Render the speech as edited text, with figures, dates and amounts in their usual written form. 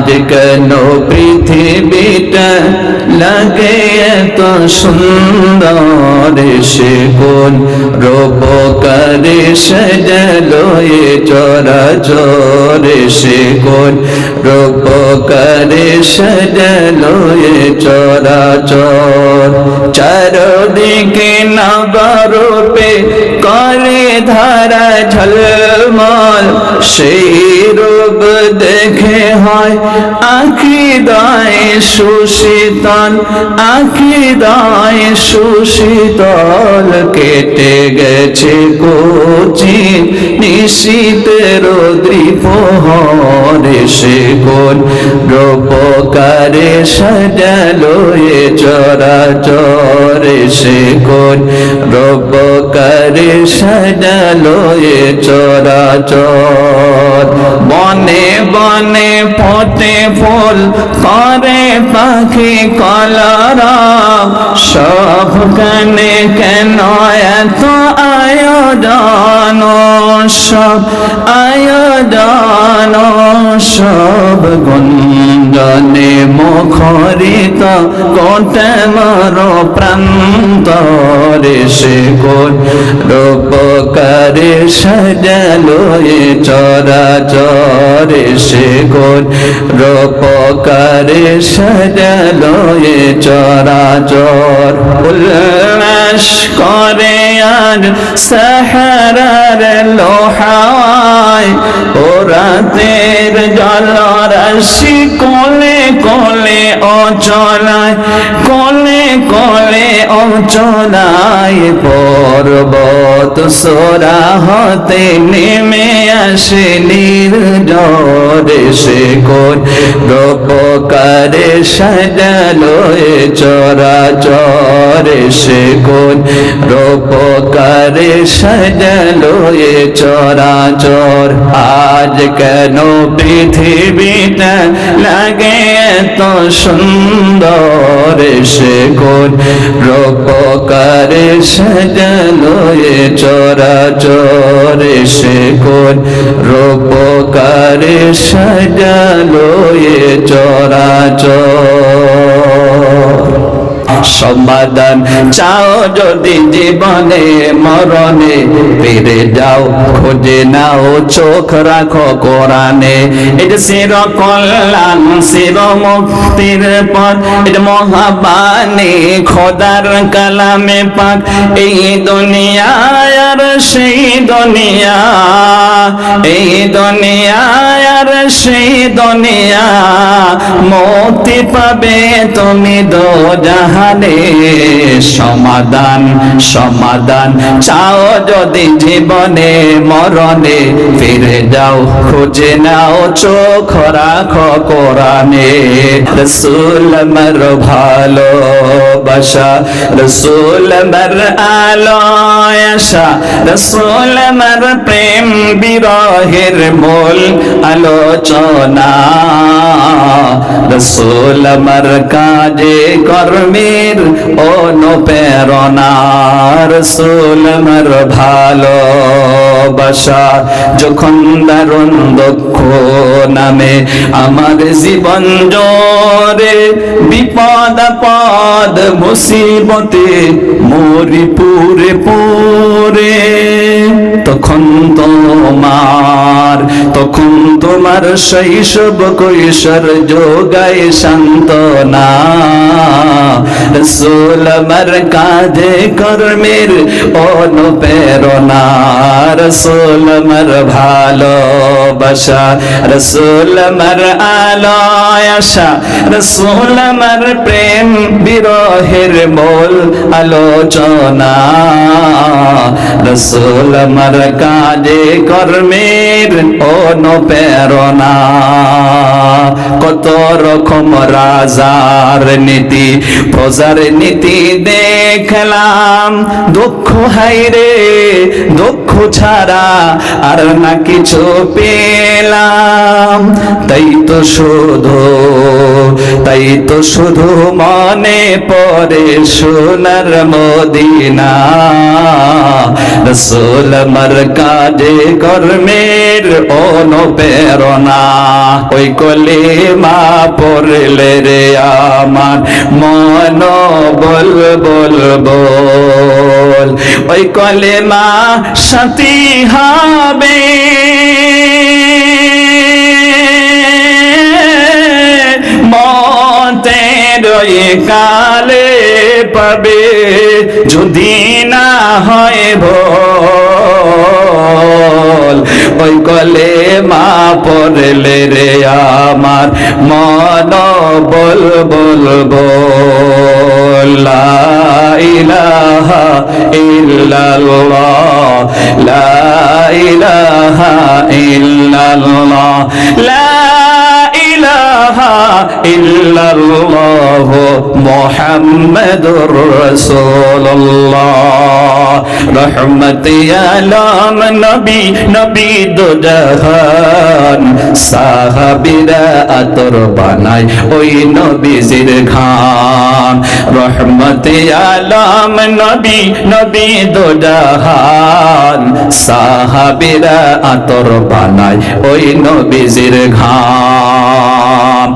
আজ কেন পৃথিবীটা লাগে এত সুন্দর, সে কোন রূপকারে সাজালো এ চরাচর, সে কোন রূপকারে সাজালো এ চরাচর। চারদিকে নবরূপে করে ধারা ঝলমল, সেই রূপ দেখে হয় আকীদায় সুশীতল, আকীদায় সুশীতল। কেটে গেছে কচি নিশীতের দ্বিপ্রহর, সে কোন রূপকারে সাজালো এ চরাচর, সে কোন রূপকারে সাজালো এ চরাচর। বনে বনে ফোটে ফুল করে পাখি কলরব, সবখানে কেন এত আয়োজন, সব আয়োজন সব গুঞ্জনে মুখরিত কোটে মর প্রান্তরে, সে কোন রূপকারে সাজালো এ চরাচর, সে কোন রূপকারে সাজালো এ চরাচর। উল্লাস করে আর সাহারার লোহায়, ও রাতের জলরাশি কোলে কোলে অচলায়, কোলে কোলে অচলায়। পর্বত সোরা হতে নেমে আসে নির্ঝরে, সে কোন রূপকারে সাজালো এ চরাচর, সে কোন রূপকারে সাজালো এ চরাচর। আজ কেন পৃথিবীটা লাগে এত সুন্দর, সে কোন রূপকারে সাজালো এ চরাচর, সে কোন রূপকারে সাজালো এ চরাচর। সমাধান চাও যদি জীবনে মরণে, ফিরে যাও খুঁজে নাও চোখ রাখো কোরআনে। এটা চির কল্যাণ চির মুক্তির পথ, এটা মহাবাণী খোদার কালামে পাক। এই দুনিয়ায় আর সেই দুনিয়া, এই দুনিয়ায় আর সেই দুনিয়া, মুক্তি পাবে তুমি দোজাহানে। সমাধান সমাধান চাও যদি জীবনে মরণে, ফিরে যাও খুঁজে নাও চোখ রাখো কোরআনে। রসুল আমার ভালোবাসা, রসুল আমার আলোয়াসা, রসুল আমার প্রেম বিরহের মূল আলোচনা। রসুল আমার কাজে কর্মের অনুপ্রেরণা, রসুল আমার ভালোবাসা। যখন দারুণ দুঃখ নামে আমার জীবন জোরে, বিপদ আপদ মুসিবতে মরি পুরে পুরে, তখন তোমার শৈশব কৈশোর যোগায় সান্ত্বনা। রসুল আমার কাঁধে কর্মের অনুপ্রেরণা, রসুল আমার ভালোবাসা, রসুল আমার আলোয়াসা, রসুল আমার প্রেম বিরহের মূল আলোচনা। রসুল আমার কাজে কর্মের অনুপ্রেরণা। কত রকম রাজার নীতি প্রজার নীতি দেখলাম, দুঃখ হাইরে দুঃখ ছাড়া আর না কিছু পেলাম, তাই তো শুধু মনে পড়ে সোনার মদিনা। রাসূল আমার কাজে কর্মের অনুপ্রেরণা, ওই কলিমা পড়লে রে আমার মন বল বল বল, ওই কলিমা সাথী হবে মতের ওই কালে পাবে, যদি না হয় ভুল ওই কলেমা পড়লে রে আমার মন বল বল বল। লা ইলাহা ইল্লাল্লাহ, লা ইলাহা ইল্লাল্লাহ, লা ইলাহা ইল্লাল্লাহ মুহাম্মাদুর রাসূলুল্লাহ। রহমতে আলম নবী, নবী দো জাহান, সাহাবীরা আতর বানায় ওই নবীজির ঘ্রাণ। রহমতে আলম নবী, নবী দো জাহান, সাহাবীরা আতর বানায় ওই নবীজির ঘ্রাণ।